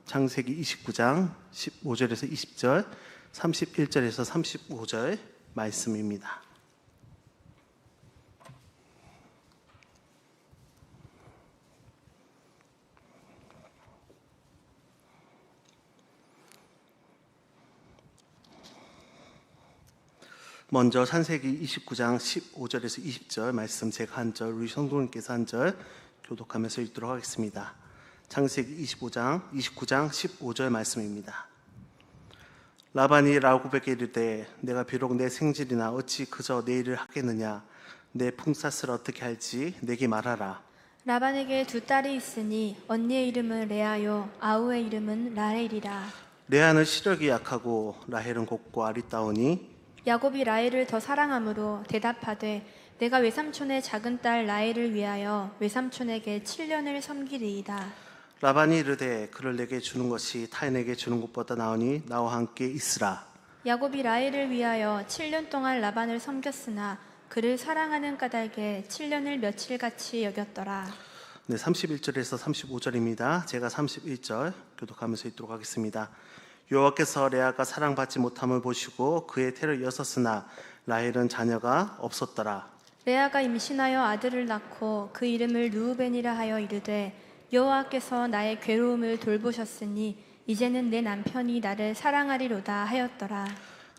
창세기 29장 15절에서 20절, 31절에서 35절 말씀입니다. 먼저 창세기 29장 15절에서 20절 말씀 제가 한 절, 우리 성도님께서 한 절 교독하면서 읽도록 하겠습니다. 창세기 29장 15절 말씀입니다. 라반이 야곱에게 이르되 내가 비록 내 생질이나 어찌 그저 내 일을 하겠느냐, 내 품삯을 어떻게 할지 내게 말하라. 라반에게 두 딸이 있으니 언니의 이름은 레아요 아우의 이름은 라헬이라. 레아는 시력이 약하고 라헬은 곱고 아리따우니 야곱이 라헬을 더 사랑함으로 대답하되 내가 외삼촌의 작은 딸 라헬을 위하여 외삼촌에게 7년을 섬기리이다. 라반이 이르되 그를 내게 주는 것이 타인에게 주는 것보다 나으니 나와 함께 있으라. 야곱이 라헬을 위하여 7년 동안 라반을 섬겼으나 그를 사랑하는 까닭에 7년을 며칠같이 여겼더라. 네, 31절에서 35절입니다. 제가 31절 교독하면서 읽도록 하겠습니다. 여호와께서 레아가 사랑받지 못함을 보시고 그의 태를 여섰으나 라헬은 자녀가 없었더라. 레아가 임신하여 아들을 낳고 그 이름을 르우벤이라 하여 이르되 여호와께서 나의 괴로움을 돌보셨으니 이제는 내 남편이 나를 사랑하리로다 하였더라.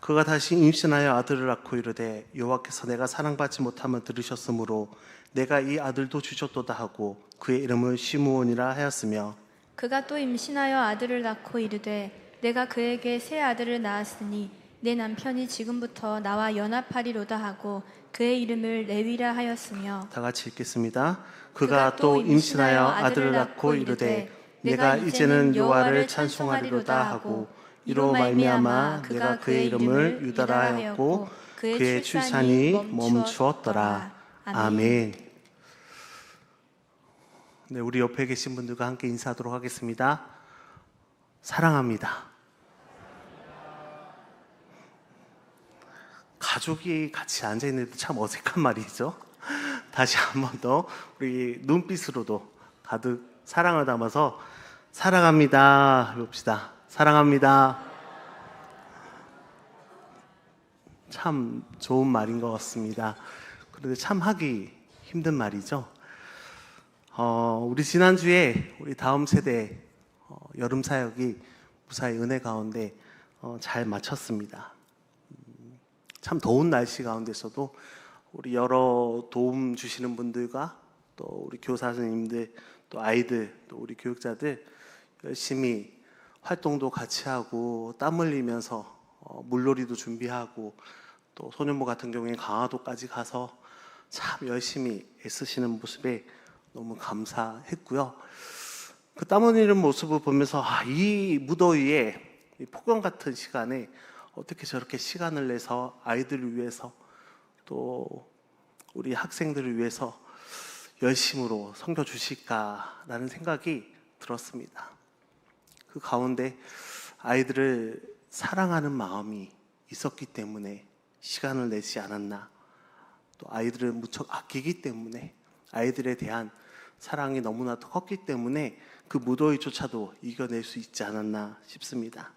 그가 다시 임신하여 아들을 낳고 이르되 여호와께서 내가 사랑받지 못함을 들으셨으므로 내가 이 아들도 주셨도다 하고 그의 이름을 시므온이라 하였으며, 그가 또 임신하여 아들을 낳고 이르되 내가 그에게 새 아들을 낳았으니 내 남편이 지금부터 나와 연합하리로다 하고 그의 이름을 레위라 하였으며. 다 같이 읽겠습니다. 그가 또 임신하여 아들을 낳고 이르되 내가 이제는 여호와를 찬송하리로다 하고 이로 말미암아 내가 그의 이름을 유다라 하였고 그의 출산이 멈추었더라. 아멘. 네, 우리 옆에 계신 분들과 함께 인사하도록 하겠습니다. 사랑합니다. 가족이 같이 앉아있는데 참 어색한 말이죠. 다시 한 번 더 우리 눈빛으로도 가득 사랑을 담아서 사랑합니다 해봅시다. 사랑합니다. 참 좋은 말인 것 같습니다. 그런데 참 하기 힘든 말이죠. 우리 지난주에 우리 다음 세대 여름 사역이 무사히 은혜 가운데 잘 마쳤습니다. 참 더운 날씨 가운데서도 우리 여러 도움 주시는 분들과 또 우리 교사 선생님들, 또 아이들, 또 우리 교육자들 열심히 활동도 같이 하고 땀 흘리면서 물놀이도 준비하고 또 소년부 같은 경우에 강화도까지 가서 참 열심히 애쓰시는 모습에 너무 감사했고요. 그 땀 흘리는 모습을 보면서 이 무더위에 이 폭염 같은 시간에 어떻게 저렇게 시간을 내서 아이들을 위해서 또 우리 학생들을 위해서 열심으로 섬겨주실까라는 생각이 들었습니다. 그 가운데 아이들을 사랑하는 마음이 있었기 때문에 시간을 내지 않았나, 또 아이들을 무척 아끼기 때문에 아이들에 대한 사랑이 너무나도 컸기 때문에 그 무더위조차도 이겨낼 수 있지 않았나 싶습니다.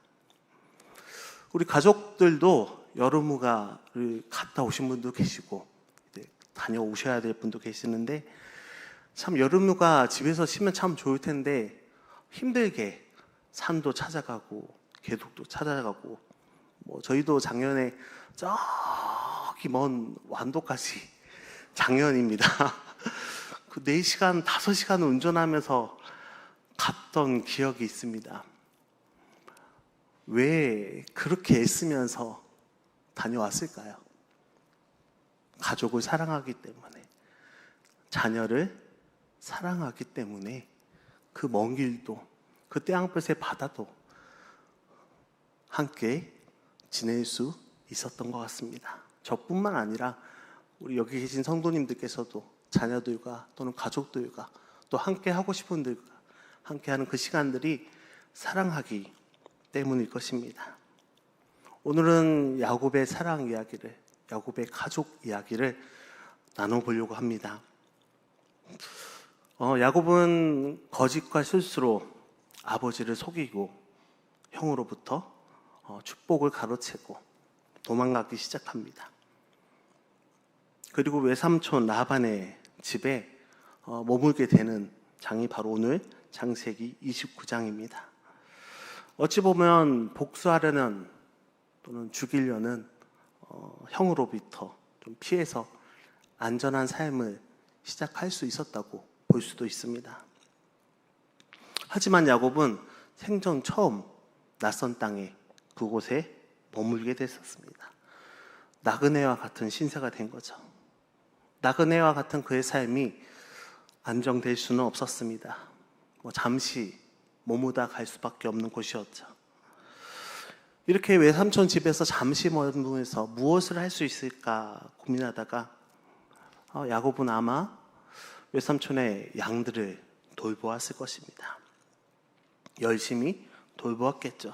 우리 가족들도 여름휴가를 갔다 오신 분도 계시고 다녀오셔야 될 분도 계시는데 참 여름휴가 집에서 쉬면 참 좋을 텐데 힘들게 산도 찾아가고 계곡도 찾아가고 저희도 작년에 저기 먼 완도까지 작년입니다. 그 4시간, 5시간 운전하면서 갔던 기억이 있습니다. 왜 그렇게 애쓰면서 다녀왔을까요? 가족을 사랑하기 때문에, 자녀를 사랑하기 때문에 그 먼 길도, 그 태양볕의 바다도 함께 지낼 수 있었던 것 같습니다. 저뿐만 아니라 우리 여기 계신 성도님들께서도 자녀들과 또는 가족들과 또 함께 하고 싶은 분들과 함께하는 그 시간들이 사랑하기 때문일 것입니다. 오늘은 야곱의 사랑 이야기를, 야곱의 가족 이야기를 나눠보려고 합니다. 야곱은 거짓과 실수로 아버지를 속이고 형으로부터 축복을 가로채고 도망가기 시작합니다. 그리고 외삼촌 라반의 집에 머물게 되는 장이 바로 오늘 창세기 29장입니다. 어찌 보면 복수하려는 또는 죽이려는 형으로부터 좀 피해서 안전한 삶을 시작할 수 있었다고 볼 수도 있습니다. 하지만 야곱은 생전 처음 낯선 땅에 그곳에 머물게 됐었습니다. 나그네와 같은 신세가 된 거죠. 나그네와 같은 그의 삶이 안정될 수는 없었습니다. 잠시 머무다 갈 수밖에 없는 곳이었죠. 이렇게 외삼촌 집에서 잠시 머무면서 무엇을 할 수 있을까 고민하다가 야곱은 아마 외삼촌의 양들을 돌보았을 것입니다. 열심히 돌보았겠죠.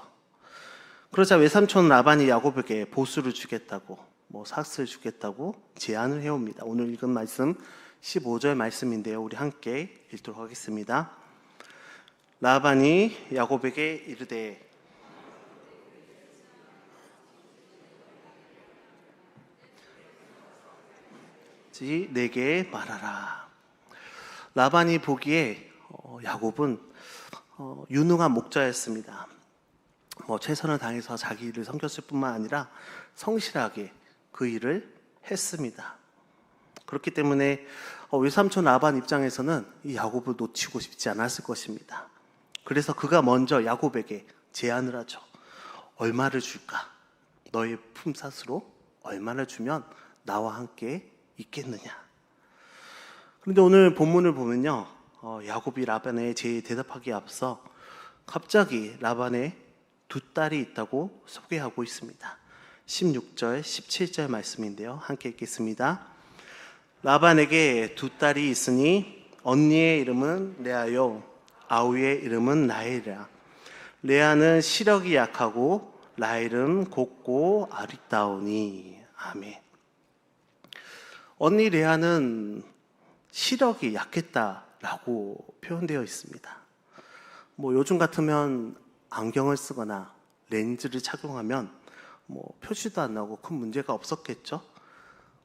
그러자 외삼촌 라반이 야곱에게 보수를 주겠다고 삭스를 주겠다고 제안을 해옵니다. 오늘 읽은 말씀 15절 말씀인데요. 우리 함께 읽도록 하겠습니다. 라반이 야곱에게 이르되 내게 말하라. 라반이 보기에 야곱은 유능한 목자였습니다. 최선을 다해서 자기 일을 섬겼을 뿐만 아니라 성실하게 그 일을 했습니다. 그렇기 때문에 외삼촌 라반 입장에서는 이 야곱을 놓치고 싶지 않았을 것입니다. 그래서 그가 먼저 야곱에게 제안을 하죠. 얼마를 줄까? 너의 품삯으로 얼마를 주면 나와 함께 있겠느냐? 그런데 오늘 본문을 보면요, 야곱이 라반의 제에 대답하기에 앞서 갑자기 라반의 두 딸이 있다고 소개하고 있습니다. 16절, 17절 말씀인데요. 함께 읽겠습니다. 라반에게 두 딸이 있으니 언니의 이름은 레아요, 아우의 이름은 라헬이라. 레아는 시력이 약하고 라헬은 곱고 아리따우니. 아멘. 언니 레아는 시력이 약했다라고 표현되어 있습니다. 요즘 같으면 안경을 쓰거나 렌즈를 착용하면 표시도 안 나고 큰 문제가 없었겠죠.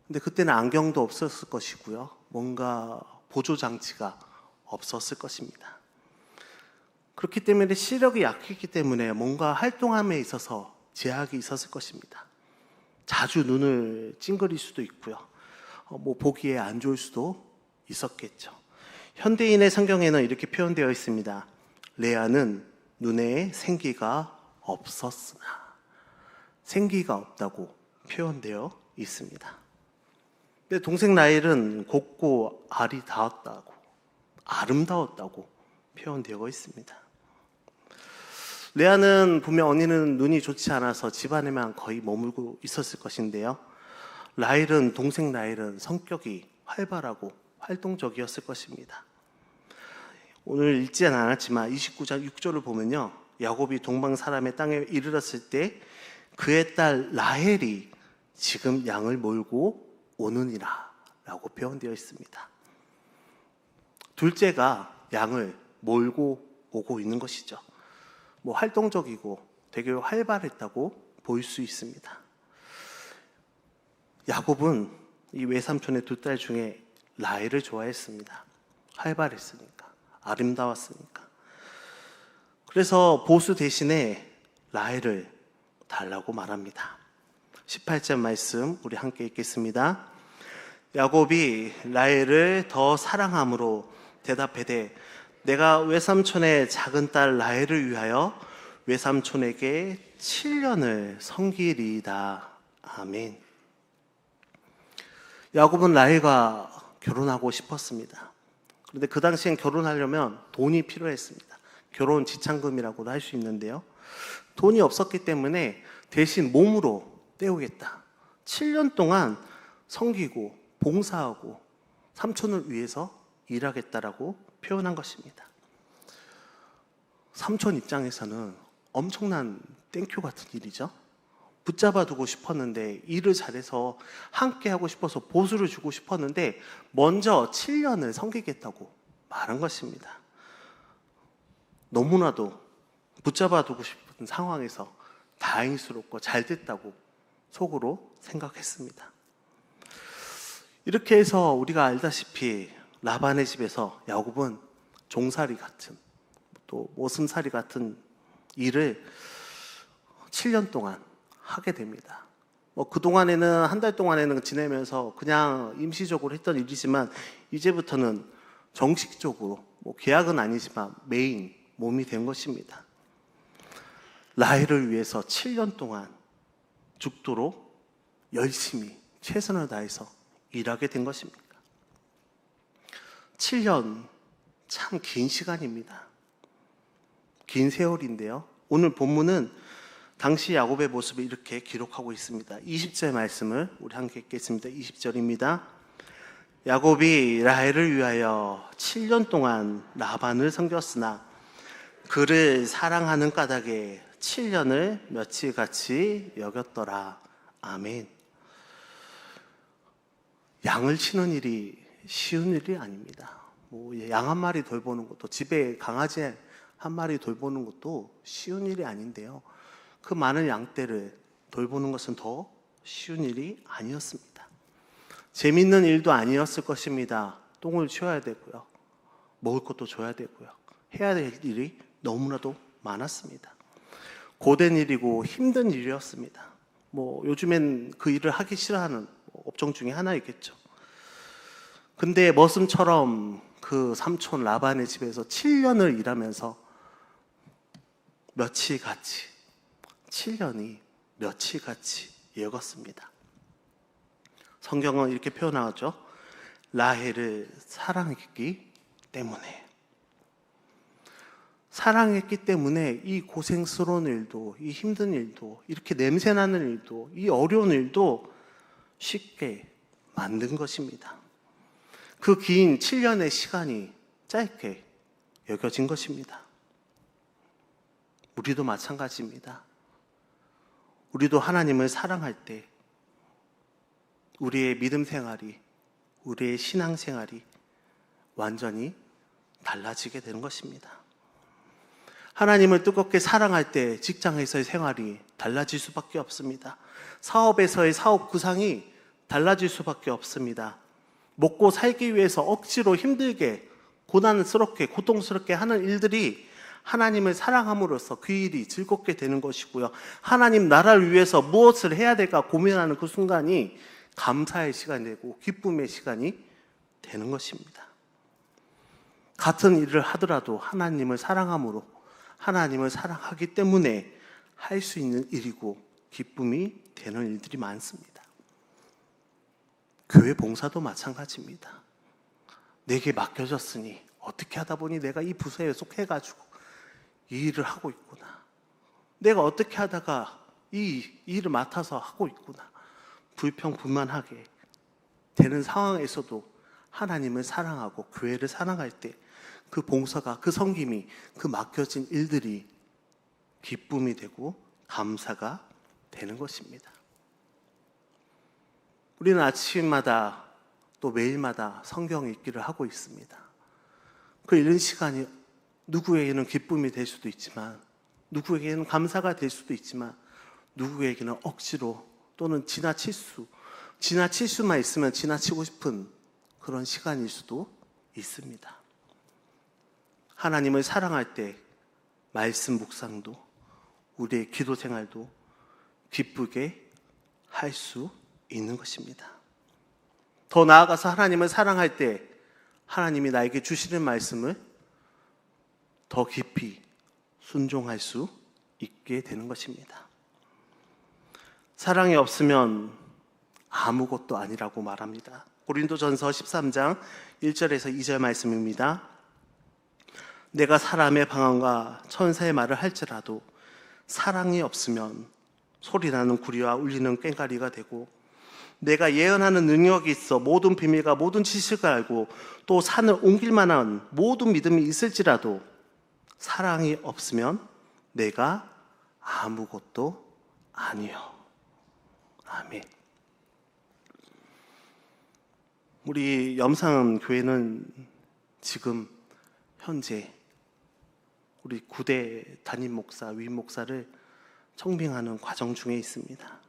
근데 그때는 안경도 없었을 것이고요. 뭔가 보조 장치가 없었을 것입니다. 그렇기 때문에 시력이 약했기 때문에 뭔가 활동함에 있어서 제약이 있었을 것입니다. 자주 눈을 찡그릴 수도 있고요. 보기에 안 좋을 수도 있었겠죠. 현대인의 성경에는 이렇게 표현되어 있습니다. 레아는 눈에 생기가 없었으나. 생기가 없다고 표현되어 있습니다. 근데 동생 라헬은 곱고 알이 닿았다고, 아름다웠다고 표현되어 있습니다. 레아는 분명 언니는 눈이 좋지 않아서 집안에만 거의 머물고 있었을 것인데요. 동생 라헬은 성격이 활발하고 활동적이었을 것입니다. 오늘 읽지는 않았지만 29장 6절을 보면요, 야곱이 동방 사람의 땅에 이르렀을 때 그의 딸 라헬이 지금 양을 몰고 오느니라 라고 표현되어 있습니다. 둘째가 양을 몰고 오고 있는 것이죠. 활동적이고 되게 활발했다고 볼 수 있습니다. 야곱은 이 외삼촌의 두 딸 중에 라헬을 좋아했습니다. 활발했으니까, 아름다웠으니까. 그래서 보수 대신에 라헬을 달라고 말합니다. 18절 말씀 우리 함께 읽겠습니다. 야곱이 라헬을 더 사랑함으로 대답하되 내가 외삼촌의 작은 딸 라헬을 위하여 외삼촌에게 7년을 섬기리이다. 아멘. 야곱은 라헬과 결혼하고 싶었습니다. 그런데 그 당시엔 결혼하려면 돈이 필요했습니다. 결혼 지참금이라고도 할 수 있는데요. 돈이 없었기 때문에 대신 몸으로 때우겠다. 7년 동안 섬기고 봉사하고 삼촌을 위해서 일하겠다라고 표현한 것입니다. 삼촌 입장에서는 엄청난 땡큐 같은 일이죠. 붙잡아 두고 싶었는데, 일을 잘해서 함께 하고 싶어서 보수를 주고 싶었는데 먼저 7년을 섬기겠다고 말한 것입니다. 너무나도 붙잡아두고 싶은 상황에서 다행스럽고 잘 됐다고 속으로 생각했습니다. 이렇게 해서 우리가 알다시피 라반의 집에서 야곱은 종살이 같은 또 모슴살이 같은 일을 7년 동안 하게 됩니다. 그동안에는 한 달 동안에는 지내면서 그냥 임시적으로 했던 일이지만 이제부터는 정식적으로 계약은 아니지만 메인 몸이 된 것입니다. 라헬을 위해서 7년 동안 죽도록 열심히 최선을 다해서 일하게 된 것입니다. 7년 참 긴 시간입니다. 긴 세월인데요. 오늘 본문은 당시 야곱의 모습을 이렇게 기록하고 있습니다. 20절 말씀을 우리 함께 읽겠습니다. 20절입니다. 야곱이 라헬을 위하여 7년 동안 라반을 섬겼으나 그를 사랑하는 까닭에 7년을 며칠같이 여겼더라. 아멘. 양을 치는 일이 쉬운 일이 아닙니다. 양 한 마리 돌보는 것도, 집에 강아지 한 마리 돌보는 것도 쉬운 일이 아닌데요. 그 많은 양떼를 돌보는 것은 더 쉬운 일이 아니었습니다. 재밌는 일도 아니었을 것입니다. 똥을 치워야 되고요. 먹을 것도 줘야 되고요. 해야 될 일이 너무나도 많았습니다. 고된 일이고 힘든 일이었습니다. 요즘엔 그 일을 하기 싫어하는 업종 중에 하나이겠죠. 근데 머슴처럼 그 삼촌 라반의 집에서 7년을 일하면서 며칠같이 7년이 며칠같이 여겼습니다. 성경은 이렇게 표현하죠. 라헬을 사랑했기 때문에. 사랑했기 때문에 이 고생스러운 일도, 이 힘든 일도, 이렇게 냄새나는 일도, 이 어려운 일도 쉽게 만든 것입니다. 그 긴 7년의 시간이 짧게 여겨진 것입니다. 우리도 마찬가지입니다. 우리도 하나님을 사랑할 때 우리의 믿음 생활이, 우리의 신앙 생활이 완전히 달라지게 되는 것입니다. 하나님을 뜨겁게 사랑할 때 직장에서의 생활이 달라질 수밖에 없습니다. 사업에서의 사업 구상이 달라질 수밖에 없습니다. 먹고 살기 위해서 억지로 힘들게, 고난스럽게, 고통스럽게 하는 일들이 하나님을 사랑함으로써 그 일이 즐겁게 되는 것이고요. 하나님 나라를 위해서 무엇을 해야 될까 고민하는 그 순간이 감사의 시간이 되고 기쁨의 시간이 되는 것입니다. 같은 일을 하더라도 하나님을 사랑함으로, 하나님을 사랑하기 때문에 할 수 있는 일이고 기쁨이 되는 일들이 많습니다. 교회 봉사도 마찬가지입니다. 내게 맡겨졌으니 어떻게 하다 보니 내가 이 부서에 속해가지고 이 일을 하고 있구나. 내가 어떻게 하다가 이 일을 맡아서 하고 있구나. 불평불만하게 되는 상황에서도 하나님을 사랑하고 교회를 사랑할 때 그 봉사가, 그 섬김이, 그 맡겨진 일들이 기쁨이 되고 감사가 되는 것입니다. 우리는 아침마다 또 매일마다 성경 읽기를 하고 있습니다. 그 읽는 시간이 누구에게는 기쁨이 될 수도 있지만, 누구에게는 감사가 될 수도 있지만, 누구에게는 억지로 또는 지나칠 수만 있으면 지나치고 싶은 그런 시간일 수도 있습니다. 하나님을 사랑할 때 말씀 묵상도, 우리의 기도 생활도 기쁘게 할 수 있는 것입니다. 더 나아가서 하나님을 사랑할 때 하나님이 나에게 주시는 말씀을 더 깊이 순종할 수 있게 되는 것입니다. 사랑이 없으면 아무것도 아니라고 말합니다. 고린도전서 13장 1절에서 2절 말씀입니다. 내가 사람의 방언과 천사의 말을 할지라도 사랑이 없으면 소리나는 구리와 울리는 꽹과리가 되고, 내가 예언하는 능력이 있어 모든 비밀과 모든 지식을 알고 또 산을 옮길 만한 모든 믿음이 있을지라도 사랑이 없으면 내가 아무것도 아니요. 아멘. 우리 염산 교회는 지금 현재 우리 9대 담임 목사, 위임 목사를 청빙하는 과정 중에 있습니다.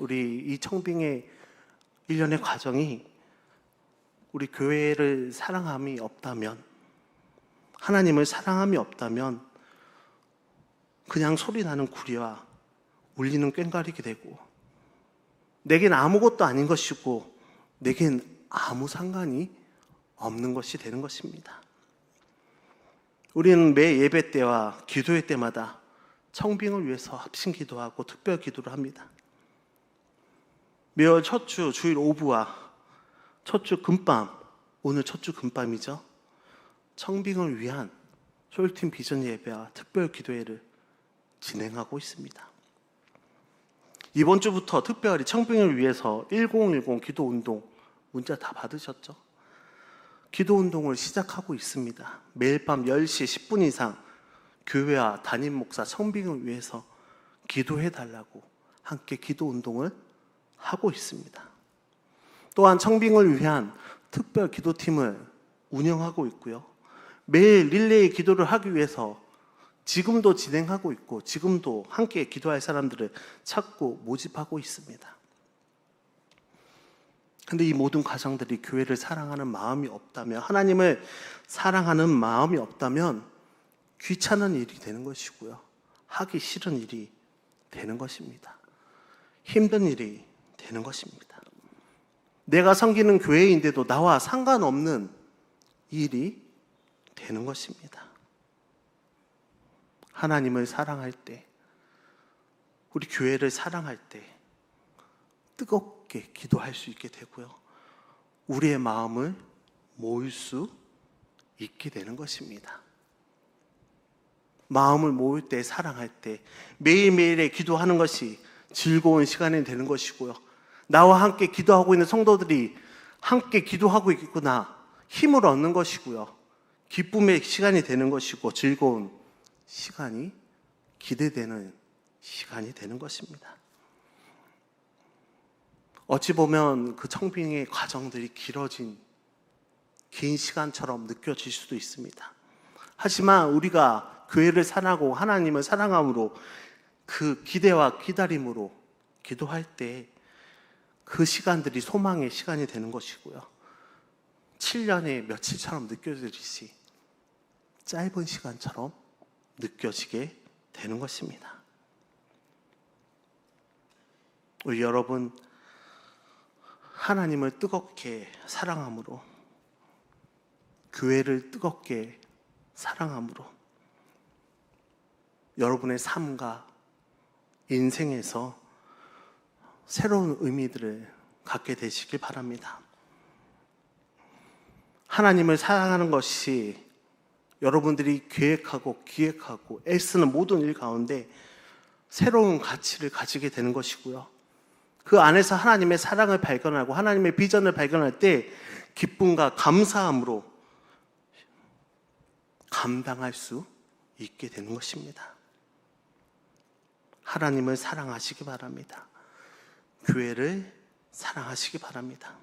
우리 이 청빙의 일련의 과정이 우리 교회를 사랑함이 없다면, 하나님을 사랑함이 없다면 그냥 소리 나는 구리와 울리는 꽹과리게 되고, 내겐 아무것도 아닌 것이고 내겐 아무 상관이 없는 것이 되는 것입니다. 우리는 매 예배 때와 기도회 때마다 청빙을 위해서 합심 기도하고 특별 기도를 합니다. 매월 첫 주 주일 오후와 첫 주 금밤, 오늘 첫 주 금밤이죠. 청빙을 위한 소울팀 비전 예배와 특별 기도회를 진행하고 있습니다. 이번 주부터 특별히 청빙을 위해서 1010 기도운동 문자 다 받으셨죠? 기도운동을 시작하고 있습니다. 매일 밤 10시 10분 이상 교회와 담임 목사 청빙을 위해서 기도해달라고 함께 기도운동을 하고 있습니다. 또한 청빙을 위한 특별 기도팀을 운영하고 있고요. 매일 릴레이 기도를 하기 위해서 지금도 진행하고 있고, 지금도 함께 기도할 사람들을 찾고 모집하고 있습니다. 근데 이 모든 과정들이 교회를 사랑하는 마음이 없다면, 하나님을 사랑하는 마음이 없다면 귀찮은 일이 되는 것이고요. 하기 싫은 일이 되는 것입니다. 힘든 일이 되는 것입니다. 내가 섬기는 교회인데도 나와 상관없는 일이 되는 것입니다. 하나님을 사랑할 때, 우리 교회를 사랑할 때 뜨겁게 기도할 수 있게 되고요. 우리의 마음을 모을 수 있게 되는 것입니다. 마음을 모을 때, 사랑할 때 매일매일의 기도하는 것이 즐거운 시간이 되는 것이고요. 나와 함께 기도하고 있는 성도들이 함께 기도하고 있구나, 힘을 얻는 것이고요. 기쁨의 시간이 되는 것이고, 즐거운 시간이, 기대되는 시간이 되는 것입니다. 어찌 보면 그 청빙의 과정들이 긴 시간처럼 느껴질 수도 있습니다. 하지만 우리가 교회를 사랑하고 하나님을 사랑함으로, 그 기대와 기다림으로 기도할 때 그 시간들이 소망의 시간이 되는 것이고요. 7년의 며칠처럼 느껴지듯이 짧은 시간처럼 느껴지게 되는 것입니다. 우리 여러분, 하나님을 뜨겁게 사랑함으로, 교회를 뜨겁게 사랑함으로 여러분의 삶과 인생에서 새로운 의미들을 갖게 되시길 바랍니다. 하나님을 사랑하는 것이 여러분들이 계획하고 기획하고 애쓰는 모든 일 가운데 새로운 가치를 가지게 되는 것이고요. 그 안에서 하나님의 사랑을 발견하고 하나님의 비전을 발견할 때 기쁨과 감사함으로 감당할 수 있게 되는 것입니다. 하나님을 사랑하시기 바랍니다. 교회를 사랑하시기 바랍니다.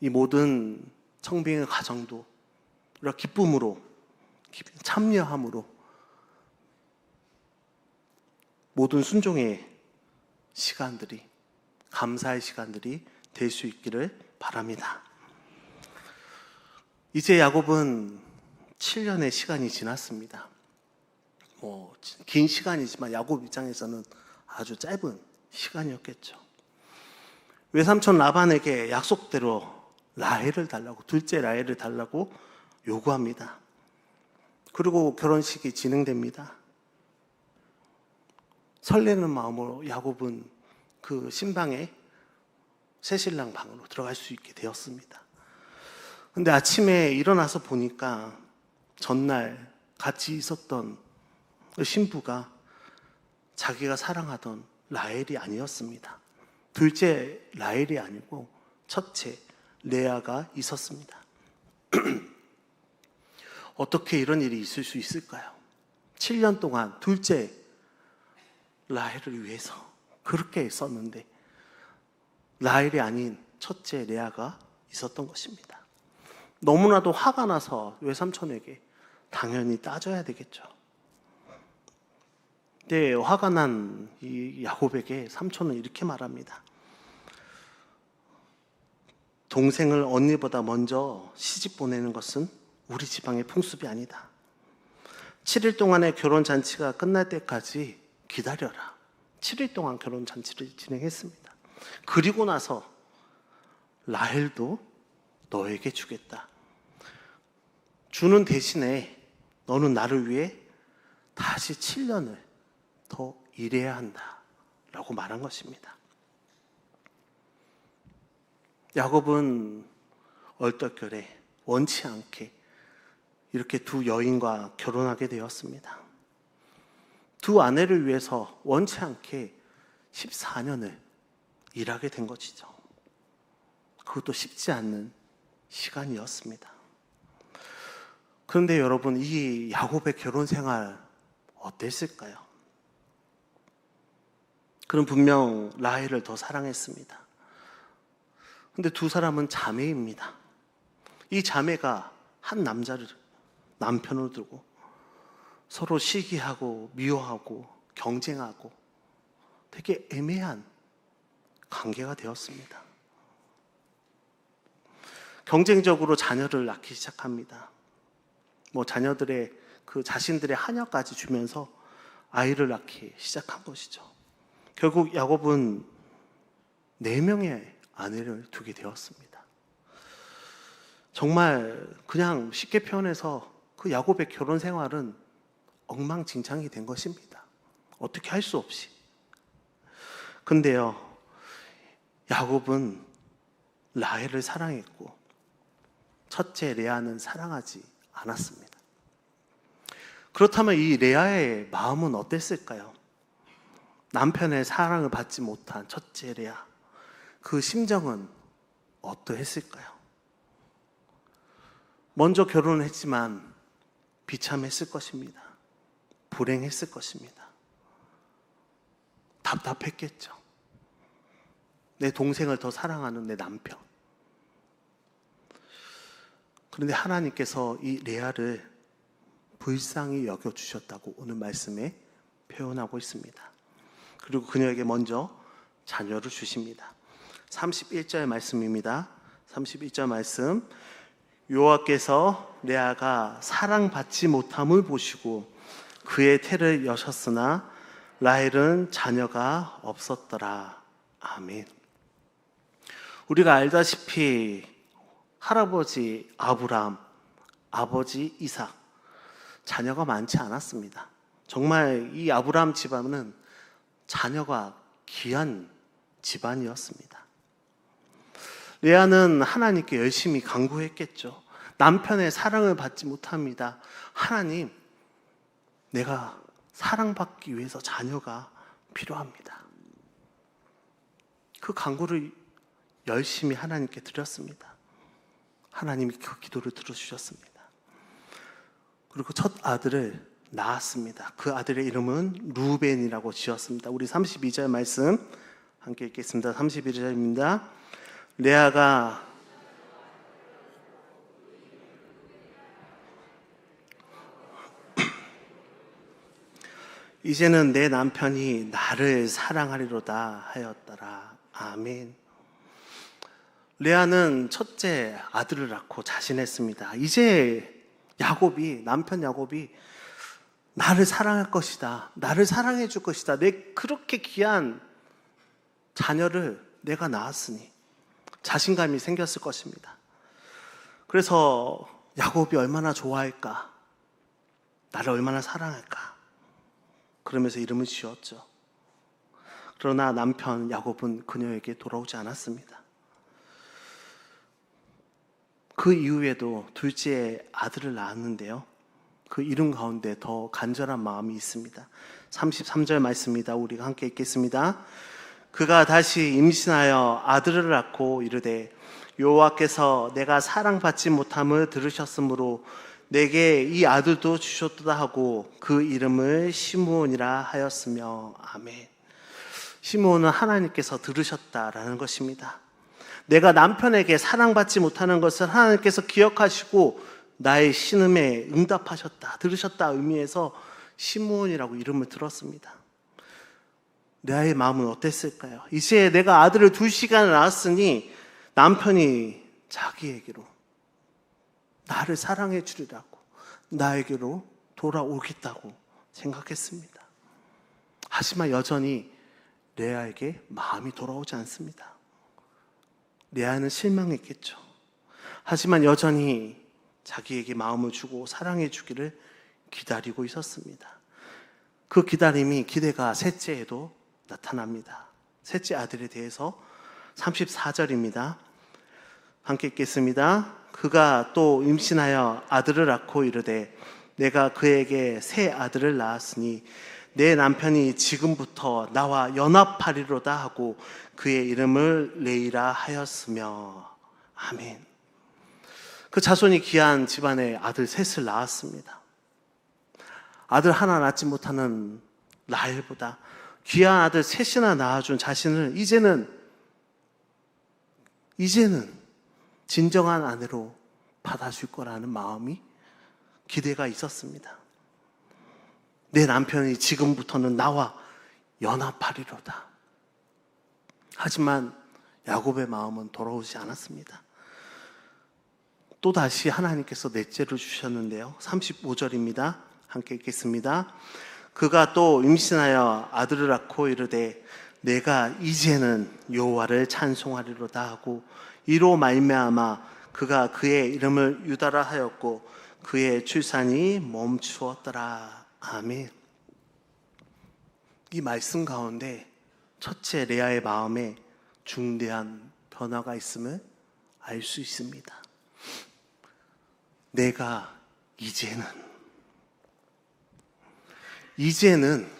이 모든 청빙의 과정도 우리가 기쁨으로, 참여함으로, 모든 순종의 시간들이, 감사의 시간들이 될 수 있기를 바랍니다. 이제 야곱은 7년의 시간이 지났습니다. 긴 시간이지만 야곱 입장에서는 아주 짧은 시간이었겠죠. 외삼촌 라반에게 약속대로 라헬을 달라고, 둘째 라헬을 달라고 요구합니다. 그리고 결혼식이 진행됩니다. 설레는 마음으로 야곱은 그 신방에 새신랑 방으로 들어갈 수 있게 되었습니다. 근데 아침에 일어나서 보니까 전날 같이 있었던 그 신부가 자기가 사랑하던 라헬이 아니었습니다. 둘째 라헬이 아니고 첫째 레아가 있었습니다. 어떻게 이런 일이 있을 수 있을까요? 7년 동안 둘째 라헬을 위해서 그렇게 썼는데 라헬이 아닌 첫째 레아가 있었던 것입니다. 너무나도 화가 나서 외삼촌에게 당연히 따져야 되겠죠. 근데 화가 난 이 야곱에게 삼촌은 이렇게 말합니다. 동생을 언니보다 먼저 시집 보내는 것은 우리 지방의 풍습이 아니다. 7일 동안의 결혼잔치가 끝날 때까지 기다려라. 7일 동안 결혼잔치를 진행했습니다. 그리고 나서 라헬도 너에게 주겠다. 주는 대신에 너는 나를 위해 다시 7년을 더 일해야 한다 라고 말한 것입니다. 야곱은 얼떨결에 원치 않게 이렇게 두 여인과 결혼하게 되었습니다. 두 아내를 위해서 원치 않게 14년을 일하게 된 것이죠. 그것도 쉽지 않는 시간이었습니다. 그런데 여러분, 이 야곱의 결혼 생활 어땠을까요? 그는 분명 라헬을 더 사랑했습니다. 근데 두 사람은 자매입니다. 이 자매가 한 남자를 남편으로 두고 서로 시기하고 미워하고 경쟁하고 되게 애매한 관계가 되었습니다. 경쟁적으로 자녀를 낳기 시작합니다. 자녀들의 자신들의 하녀까지 주면서 아이를 낳기 시작한 것이죠. 결국 야곱은 4명의 아내를 두게 되었습니다. 정말 그냥 쉽게 표현해서 그 야곱의 결혼 생활은 엉망진창이 된 것입니다. 어떻게 할 수 없이. 근데요, 야곱은 라헬을 사랑했고 첫째 레아는 사랑하지 않았습니다. 그렇다면 이 레아의 마음은 어땠을까요? 남편의 사랑을 받지 못한 첫째 레아, 그 심정은 어떠했을까요? 먼저 결혼을 했지만 비참했을 것입니다. 불행했을 것입니다. 답답했겠죠. 내 동생을 더 사랑하는 내 남편. 그런데 하나님께서 이 레아를 불쌍히 여겨주셨다고 오늘 말씀에 표현하고 있습니다. 그리고 그녀에게 먼저 자녀를 주십니다. 31절 말씀입니다. 31절 말씀. 여호와께서 레아가 사랑받지 못함을 보시고 그의 태를 여셨으나 라헬은 자녀가 없었더라. 아멘. 우리가 알다시피 할아버지 아브람, 아버지 이삭, 자녀가 많지 않았습니다. 정말 이 아브람 집안은 자녀가 귀한 집안이었습니다. 레아는 하나님께 열심히 간구했겠죠. 남편의 사랑을 받지 못합니다. 하나님, 내가 사랑받기 위해서 자녀가 필요합니다. 그 간구를 열심히 하나님께 드렸습니다. 하나님이 그 기도를 들어주셨습니다. 그리고 첫 아들을 낳았습니다. 그 아들의 이름은 루벤이라고 지었습니다. 우리 32절 말씀 함께 읽겠습니다. 32절입니다. 레아가 이제는 내 남편이 나를 사랑하리로다 하였더라. 아멘. 레아는 첫째 아들을 낳고 자신했습니다. 이제 남편 야곱이 나를 사랑할 것이다. 나를 사랑해 줄 것이다. 내 그렇게 귀한 자녀를 내가 낳았으니 자신감이 생겼을 것입니다. 그래서 야곱이 얼마나 좋아할까? 나를 얼마나 사랑할까? 그러면서 이름을 지었죠. 그러나 남편 야곱은 그녀에게 돌아오지 않았습니다. 그 이후에도 둘째 아들을 낳았는데요. 그 이름 가운데 더 간절한 마음이 있습니다. 33절 말씀입니다. 우리가 함께 읽겠습니다. 그가 다시 임신하여 아들을 낳고 이르되 여호와께서 내가 사랑받지 못함을 들으셨으므로 내게 이 아들도 주셨도다 하고 그 이름을 시므온이라 하였으며. 아멘. 시므온은 하나님께서 들으셨다라는 것입니다. 내가 남편에게 사랑받지 못하는 것을 하나님께서 기억하시고 나의 신음에 응답하셨다, 들으셨다 의미에서 시므온이라고 이름을 들었습니다. 레아의 마음은 어땠을까요? 이제 내가 아들을 2시간을 낳았으니 남편이 자기에게로 나를 사랑해 주리라고 나에게로 돌아오겠다고 생각했습니다. 하지만 여전히 레아에게 마음이 돌아오지 않습니다. 레아는 실망했겠죠. 하지만 여전히 자기에게 마음을 주고 사랑해 주기를 기다리고 있었습니다. 그 기다림이 기대가 셋째에도 나타납니다. 셋째 아들에 대해서 34절입니다. 함께 읽겠습니다. 그가 또 임신하여 아들을 낳고 이르되 내가 그에게 새 아들을 낳았으니 내 남편이 지금부터 나와 연합하리로다 하고 그의 이름을 레이라 하였으며. 아멘. 그 자손이 귀한 집안에 아들 셋을 낳았습니다. 아들 하나 낳지 못하는 라헬보다 귀한 아들 셋이나 낳아준 자신을 이제는 진정한 아내로 받아줄 거라는 마음이 기대가 있었습니다. 내 남편이 지금부터는 나와 연합하리로다. 하지만 야곱의 마음은 돌아오지 않았습니다. 또다시 하나님께서 넷째를 주셨는데요. 35절입니다. 함께 읽겠습니다. 그가 또 임신하여 아들을 낳고 이르되 내가 이제는 여호와를 찬송하리로다 하고 이로 말미암아 그가 그의 이름을 유다라 하였고 그의 출산이 멈추었더라. 아멘. 이 말씀 가운데 첫째 레아의 마음에 중대한 변화가 있음을 알 수 있습니다. 내가 이제는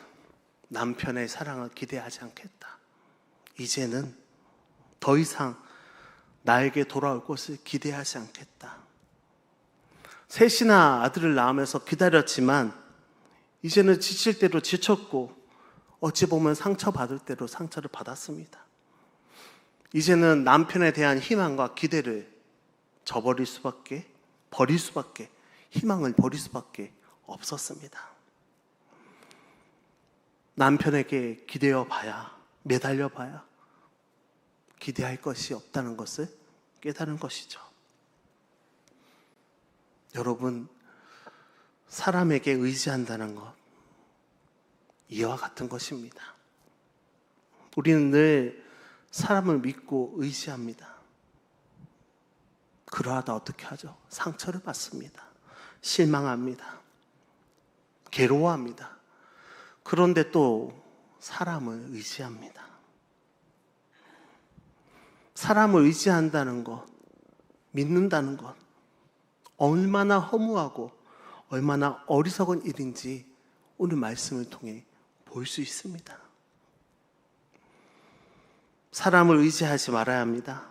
남편의 사랑을 기대하지 않겠다. 이제는 더 이상 나에게 돌아올 것을 기대하지 않겠다. 셋이나 아들을 낳으면서 기다렸지만 이제는 지칠 대로 지쳤고 어찌 보면 상처받을 대로 상처를 받았습니다. 이제는 남편에 대한 희망과 기대를 버릴 수밖에, 희망을 버릴 수밖에 없었습니다. 남편에게 기대어 봐야, 매달려 봐야 기대할 것이 없다는 것을 깨달은 것이죠. 여러분, 사람에게 의지한다는 것, 이와 같은 것입니다. 우리는 늘 사람을 믿고 의지합니다. 그러하다 어떻게 하죠? 상처를 받습니다. 실망합니다. 괴로워합니다. 그런데 또 사람을 의지합니다. 사람을 의지한다는 것, 믿는다는 것, 얼마나 허무하고 얼마나 어리석은 일인지 오늘 말씀을 통해 볼 수 있습니다. 사람을 의지하지 말아야 합니다.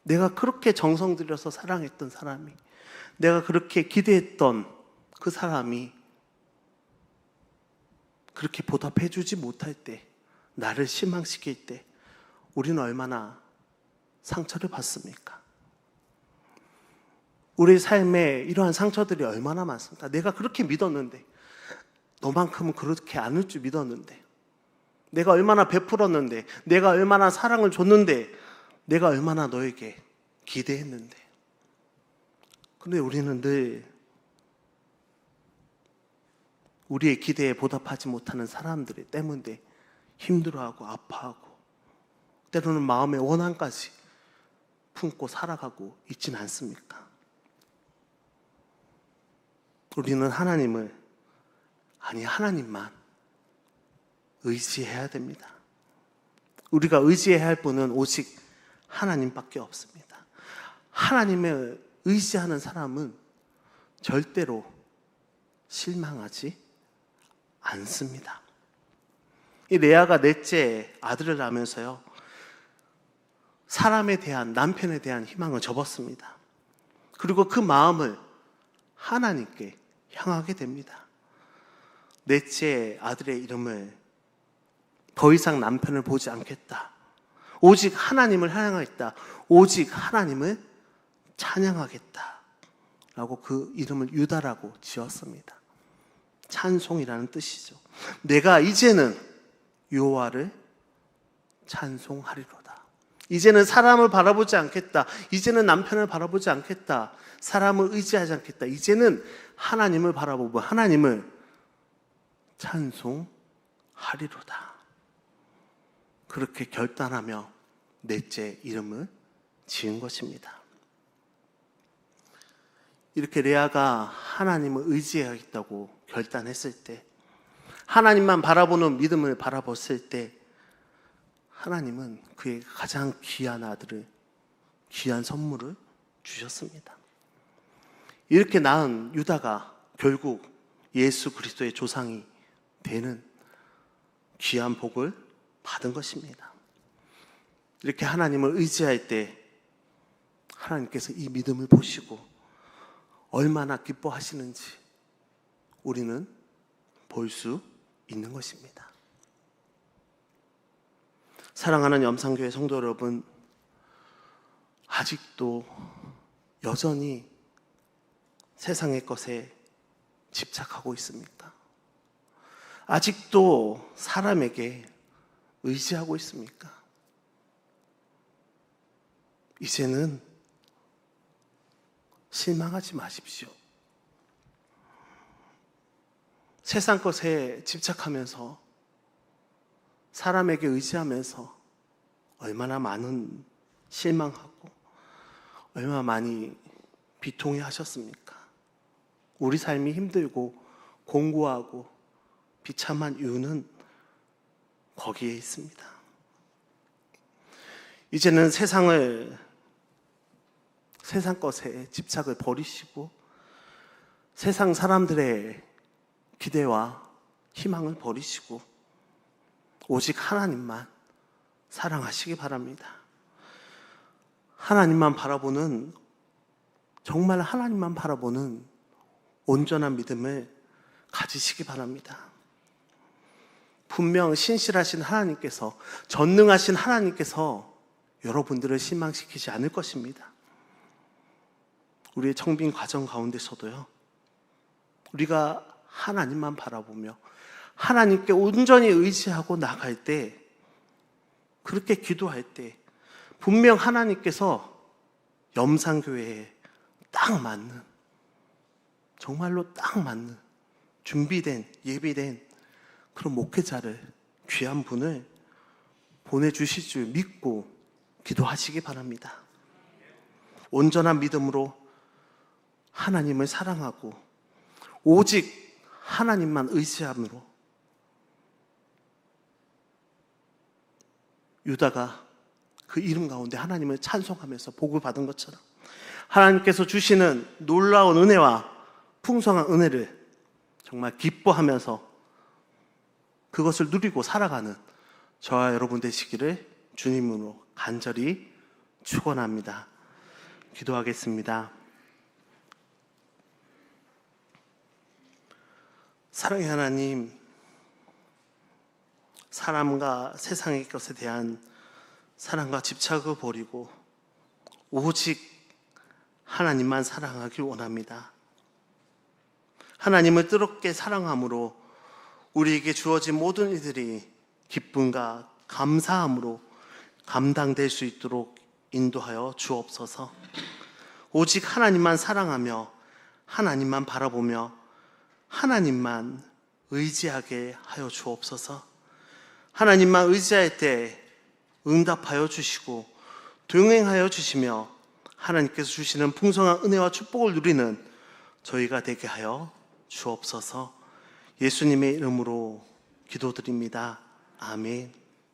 내가 그렇게 정성 들여서 사랑했던 사람이, 내가 그렇게 기대했던 그 사람이 그렇게 보답해주지 못할 때, 나를 실망시킬 때 우리는 얼마나 상처를 받습니까? 우리 삶에 이러한 상처들이 얼마나 많습니까? 내가 그렇게 믿었는데, 너만큼은 그렇게 않을 줄 믿었는데, 내가 얼마나 베풀었는데, 내가 얼마나 사랑을 줬는데, 내가 얼마나 너에게 기대했는데. 그런데 우리는 늘 우리의 기대에 보답하지 못하는 사람들 때문에 힘들어하고 아파하고 때로는 마음의 원한까지 품고 살아가고 있지는 않습니까? 우리는 하나님만 의지해야 됩니다. 우리가 의지해야 할 분은 오직 하나님밖에 없습니다. 하나님을 의지하는 사람은 절대로 실망하지 않습니다. 이 레아가 넷째 아들을 낳으면서요, 사람에 대한, 남편에 대한 희망을 접었습니다. 그리고 그 마음을 하나님께 향하게 됩니다. 넷째 아들의 이름을 더 이상 남편을 보지 않겠다, 오직 하나님을 향하겠다. 오직 하나님을 찬양하겠다. 라고 그 이름을 유다라고 지었습니다. 찬송이라는 뜻이죠. 내가 이제는 여호와를 찬송하리로다. 이제는 사람을 바라보지 않겠다. 이제는 남편을 바라보지 않겠다. 사람을 의지하지 않겠다. 이제는 하나님을 바라보고 하나님을 찬송하리로다. 그렇게 결단하며 넷째 이름을 지은 것입니다. 이렇게 레아가 하나님을 의지해야겠다고 결단했을 때, 하나님만 바라보는 믿음을 바라봤을 때, 하나님은 그에게 가장 귀한 아들을, 귀한 선물을 주셨습니다. 이렇게 낳은 유다가 결국 예수 그리스도의 조상이 되는 귀한 복을 받은 것입니다. 이렇게 하나님을 의지할 때 하나님께서 이 믿음을 보시고 얼마나 기뻐하시는지 우리는 볼 수 있는 것입니다. 사랑하는 염산교회 성도 여러분, 아직도 여전히 세상의 것에 집착하고 있습니까? 아직도 사람에게 의지하고 있습니까? 이제는 실망하지 마십시오. 세상 것에 집착하면서 사람에게 의지하면서 얼마나 많은 실망하고 얼마나 많이 비통해 하셨습니까? 우리 삶이 힘들고 공고하고 비참한 이유는 거기에 있습니다. 이제는 세상 것에 집착을 버리시고 세상 사람들의 기대와 희망을 버리시고 오직 하나님만 사랑하시기 바랍니다. 하나님만 바라보는, 정말 하나님만 바라보는 온전한 믿음을 가지시기 바랍니다. 분명 신실하신 하나님께서, 전능하신 하나님께서 여러분들을 실망시키지 않을 것입니다. 우리의 청빙 과정 가운데서도요, 우리가 하나님만 바라보며 하나님께 온전히 의지하고 나갈 때, 그렇게 기도할 때 분명 하나님께서 염산교회에 딱 맞는, 정말로 딱 맞는 준비된, 예비된 그런 목회자를, 귀한 분을 보내주실 줄 믿고 기도하시기 바랍니다. 온전한 믿음으로 하나님을 사랑하고 오직 하나님만 의지함으로 유다가 그 이름 가운데 하나님을 찬송하면서 복을 받은 것처럼 하나님께서 주시는 놀라운 은혜와 풍성한 은혜를 정말 기뻐하면서 그것을 누리고 살아가는 저와 여러분 되시기를 주님으로 간절히 축원합니다. 기도하겠습니다. 사랑의 하나님, 사람과 세상의 것에 대한 사랑과 집착을 버리고 오직 하나님만 사랑하길 원합니다. 하나님을 뜨겁게 사랑함으로 우리에게 주어진 모든 일들이 기쁨과 감사함으로 감당될 수 있도록 인도하여 주옵소서. 오직 하나님만 사랑하며 하나님만 바라보며 하나님만 의지하게 하여 주옵소서. 하나님만 의지할 때 응답하여 주시고 동행하여 주시며 하나님께서 주시는 풍성한 은혜와 축복을 누리는 저희가 되게 하여 주옵소서. 예수님의 이름으로 기도드립니다. 아멘.